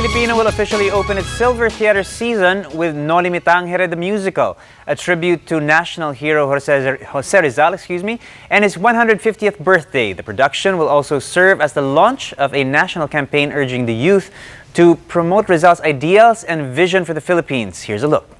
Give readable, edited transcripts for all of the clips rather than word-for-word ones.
Filipino will officially open its Silver Theater season with Noli Me Tangere the musical, a tribute to national hero Jose Rizal, and his 150th birthday. The production will also serve as the launch of a national campaign urging the youth to promote Rizal's ideals and vision for the Philippines. Here's a look.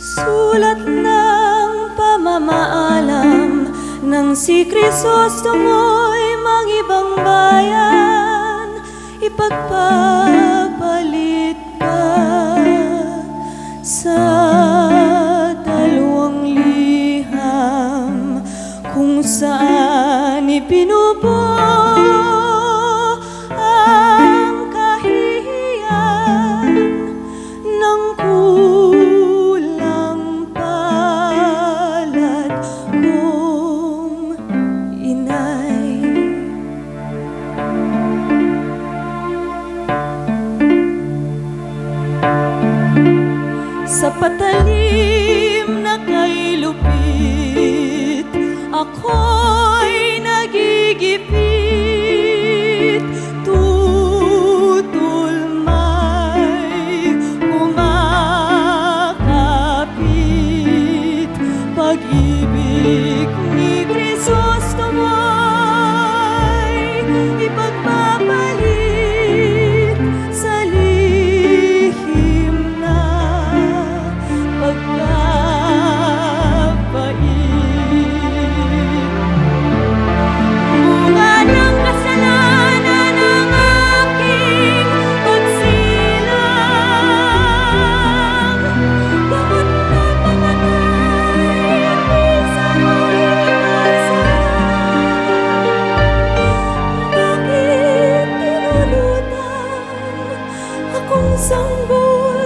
Sulat ng pamamaalam ng si Crisostomo'y mang-ibang bayan, ipagpapalit ka sa dalawang liham kung saan ipinubuo ang kahihiyan ng sa patalim na kay lupit, ako'y nagigipit, tutol may kumakapit, pag-ibig ni Crisostomo'y ipagpapalit sa lihim na bunga ng kasalanan ng aking pagsilang, gamot na pamatay at isa mo'y bakit tinulutang akong sanggol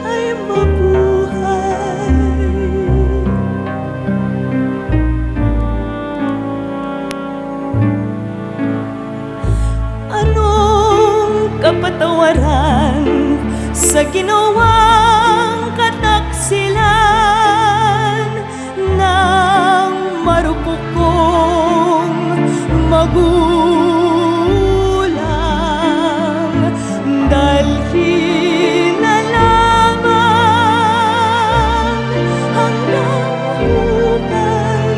ay mabuhay? Anong kapatawaran sa ginawang kataksilan ng marupok kong magulang? Dalhin na lamang hanggang hukay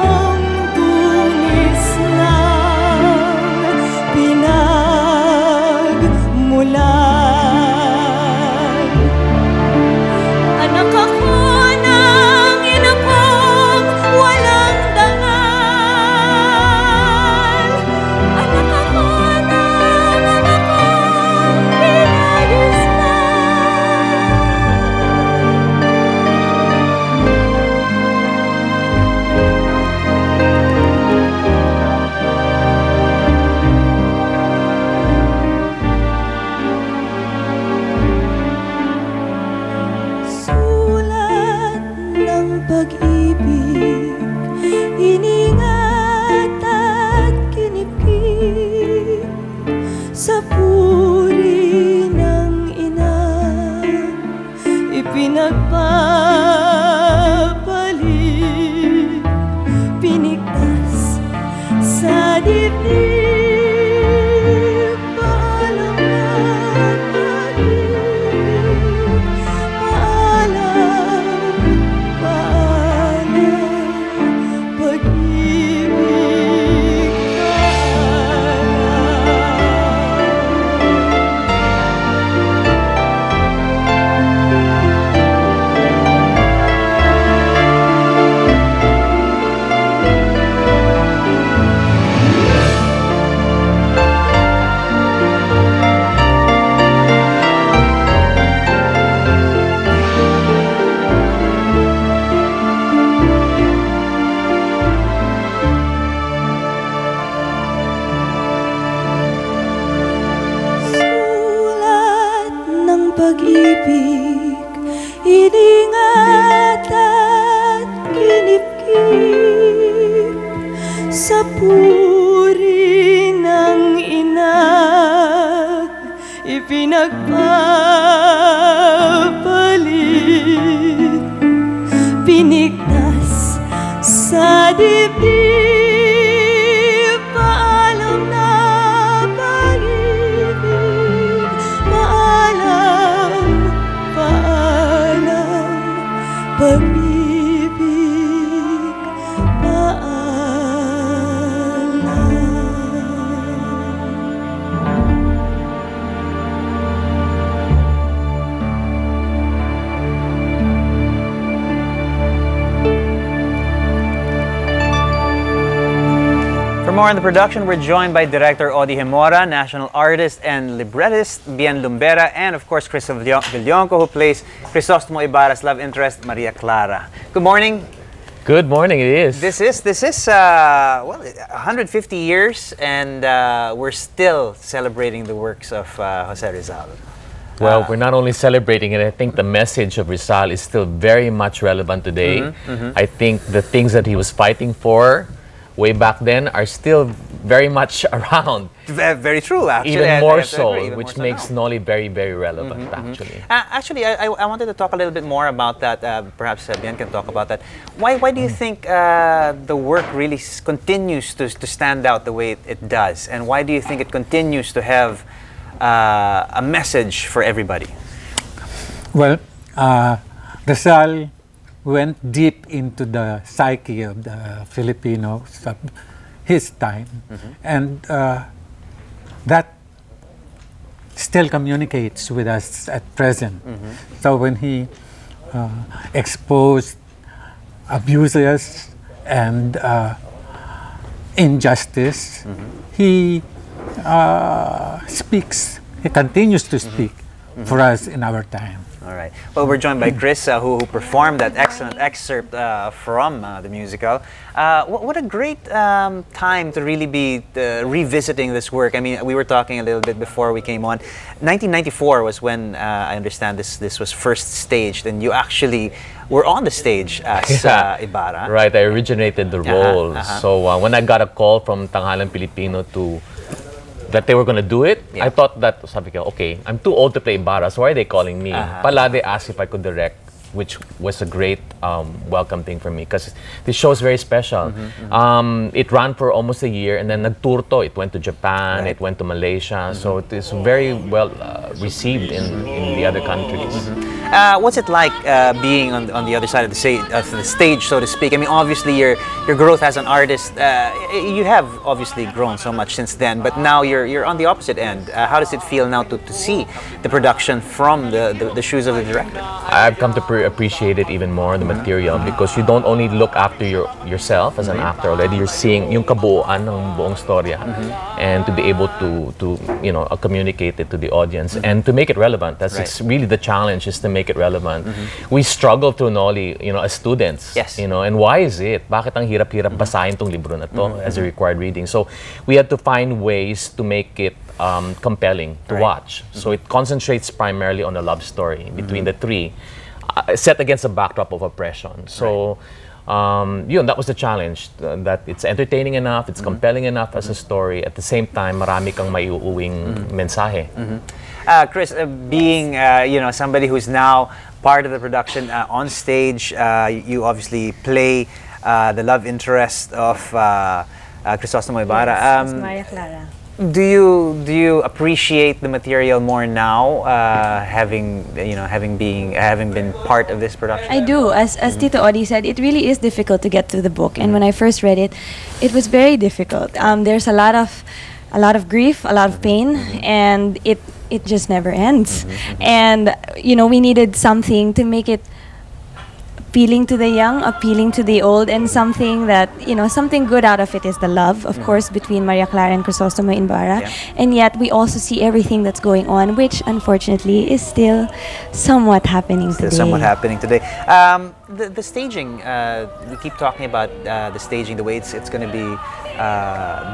ang tunis ng pinagmulan. Anak ako ng ina kong walang dangal, anak ako ng anak kong pinagisnan. pinigtas sa dibdib. Paalam na pag-ibig, paalam, paalam, pag-ibig, paalam. For more on the production, we're joined by director Audie Gemora, national artist and librettist Bienvenido Lumbera, and of course Chris Villonco, who plays Crisostomo Ibarra's love interest Maria Clara. Good morning. Good morning, it is. This is 150 years, and we're still celebrating the works of Jose Rizal. Well, we're not only celebrating it, I think the message of Rizal is still very much relevant today. I think the things that he was fighting for way back then are still very much around. Very true, actually. Even I more have to so, agree, even which more so makes now. Noli very, very relevant, actually. Actually, I wanted to talk a little bit more about that. Perhaps Bien can talk about that. Why do you think the work really continues to stand out the way it does? And why do you think it continues to have a message for everybody? Well, Rizal went deep into the psyche of the Filipinos of his time, and that still communicates with us at present. So when he exposed abuses and injustice, he speaks, he continues to speak for us in our time. All right. Well, we're joined by Chris, who performed that excellent excerpt from the musical. What a great time to really be revisiting this work. I mean, we were talking a little bit before we came on. 1994 was when I understand this was first staged, and you actually were on the stage as Ibarra. Right, I originated the role. So when I got a call from Tanghalang Pilipino that they were going to do it, I thought that, sabi ko, okay, I'm too old to play Ibarra, so why are they calling me? Pala, they asked if I could direct, which was a great welcome thing for me because this show is very special. It ran for almost a year, and then nagtour to. It went to Japan, it went to Malaysia, so it is very well received in the other countries. What's it like being on the other side of the stage, so to speak? I mean, obviously your growth as an artist, you have obviously grown so much since then, but now you're on the opposite end. How does it feel now to see the production from the shoes of the director? I've come to appreciate it even more, the material, because you don't only look after yourself as an actor already, you're seeing yung kabuuan ng buong storya, and to be able to communicate it to the audience and to make it relevant. It's really the challenge, is to make it relevant. We struggle through Noli, as students. Yes. And why is it? Bakit ang hirap-hirap basahin tong libro na to as a required reading? So we had to find ways to make it compelling to watch. So it concentrates primarily on a love story between the three, set against a backdrop of oppression. So that was the challenge, that it's entertaining enough, it's compelling enough as a story, at the same time marami kang maiuuwing mensahe. Chris, being somebody who's now part of the production on stage, you obviously play the love interest of Crisostomo Ibarra. Maria Clara. Do you appreciate the material more now, having been part of this production? I do. As Tito Audie said, it really is difficult to get through the book. And when I first read it, it was very difficult. There's a lot of grief, a lot of pain, and it just never ends. And we needed something to make it appealing to the young, appealing to the old, and something that, something good out of it is the love, of course, between Maria Clara and Crisostomo Ibarra. Yeah. And yet we also see everything that's going on, which unfortunately is still somewhat happening today. Somewhat happening today. The staging, we keep talking about the staging, the way it's going to be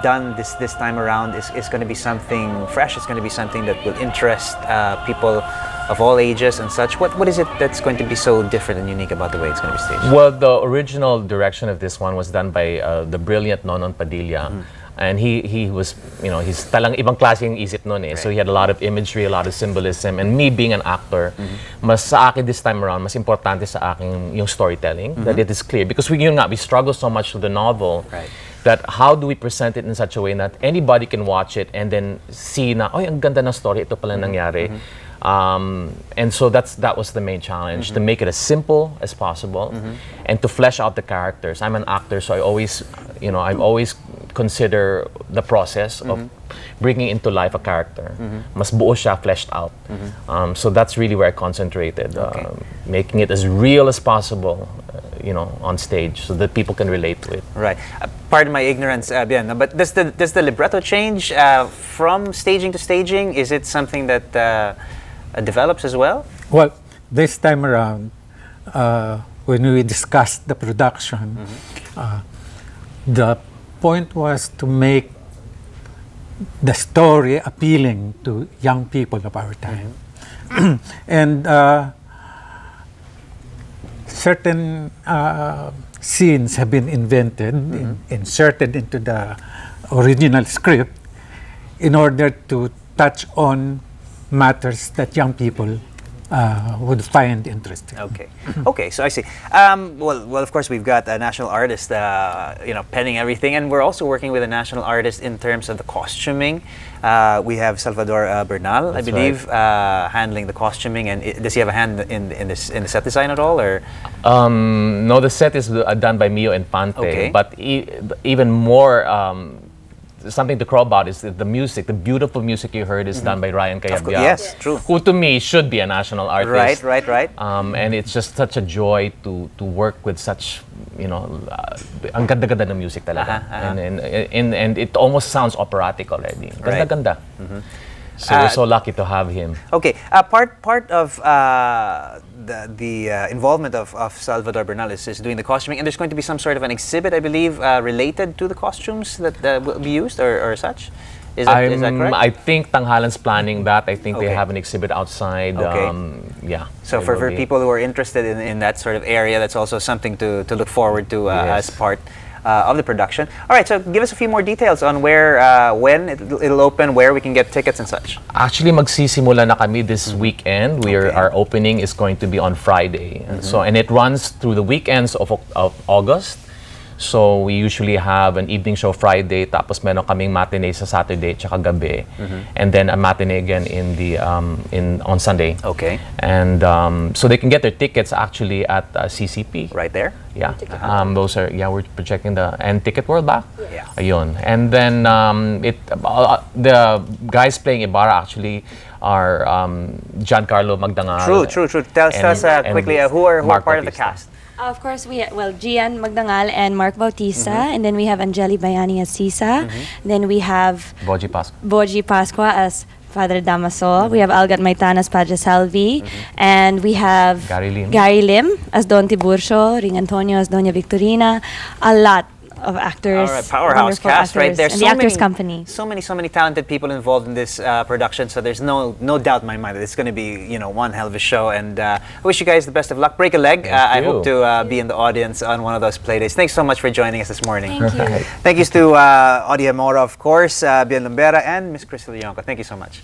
done this time around is going to be something fresh. It's going to be something that will interest people of all ages and such. What is it that's going to be so different and unique about the way it's going to be staged? Well, the original direction of this one was done by the brilliant Nonon Padilla. And he was, he's talang ibang klase yung isip nun eh. So he had a lot of imagery, a lot of symbolism. And me being an actor, mas sa akin this time around, mas importante sa akin yung storytelling, that it is clear. Because we struggle so much with the novel, that how do we present it in such a way that anybody can watch it and then see na, oh, ang ganda ng story, ito pala nangyari. And so that was the main challenge, to make it as simple as possible and to flesh out the characters. I'm an actor, so I always consider the process of bringing into life a character. Mas buo siya, fleshed out. So that's really where I concentrated, making it as real as possible, on stage, so that people can relate to it. Right. Pardon my ignorance, Bien, but does the libretto change from staging to staging? Is it something that develops as well? Well, this time around, when we discussed the production, the point was to make the story appealing to young people of our time. And certain scenes have been invented, inserted into the original script in order to touch on matters that young people would find interesting. Okay, so I see. Well, of course, we've got a national artist, penning everything, and we're also working with a national artist in terms of the costuming. We have Salvador Bernal, I believe, handling the costuming. And does he have a hand in the set design at all, or? No, the set is done by Mio Infante. But even more. Something to crow about is the music. The beautiful music you heard is done by Ryan Cayabyab. Yes, true. Who to me should be a national artist. Right. And it's just such a joy to work with such, ang ganda-ganda ng music talaga. And it almost sounds operatic already. Ganda-ganda. So we're so lucky to have him. Okay, part of the involvement of Salvador Bernal is doing the costuming, and there's going to be some sort of an exhibit, I believe, related to the costumes that will be used or such. Is that correct? I think Tanghalang's planning that. I think they have an exhibit outside. So for people who are interested in that sort of area, that's also something to look forward to as part of the production. All right, so give us a few more details on where, when it'll open, where we can get tickets and such. Actually, magsisimula na kami this weekend. Our opening is going to be on Friday. And it runs through the weekends of August. So we usually have an evening show Friday, tapos meron kaming matinee sa Saturday, tsaka gabi, and then a matinee again on Sunday. Okay. And so they can get their tickets actually at CCP. Right there. Yeah. Those are we're projecting and Ticket World ba? Yeah. Ayun. And then the guys playing Ibarra actually are Giancarlo Magdangal. True. Tell us quickly who are part of the cast. Of course, Gian Magdangal and Mark Bautista, and then we have Angeli Bayani as Sisa. Then we have Boji Pascua as Father Damaso. We have Algat Maitan as Padre Salvi. And we have Gary Lim as Don Tiburcio, Ring Antonio as Doña Victorina. A lot of actors. All right, powerhouse cast right there. And the Actors Company. So many talented people involved in this production. So there's no doubt in my mind that it's going to be one hell of a show. And I wish you guys the best of luck. Break a leg. I hope to be in the audience on one of those playdays. Thanks so much for joining us this morning. Thank you. Thank you to Audie Gemora, of course, Bien Lumbera, and Miss Crystal Yonko. Thank you so much.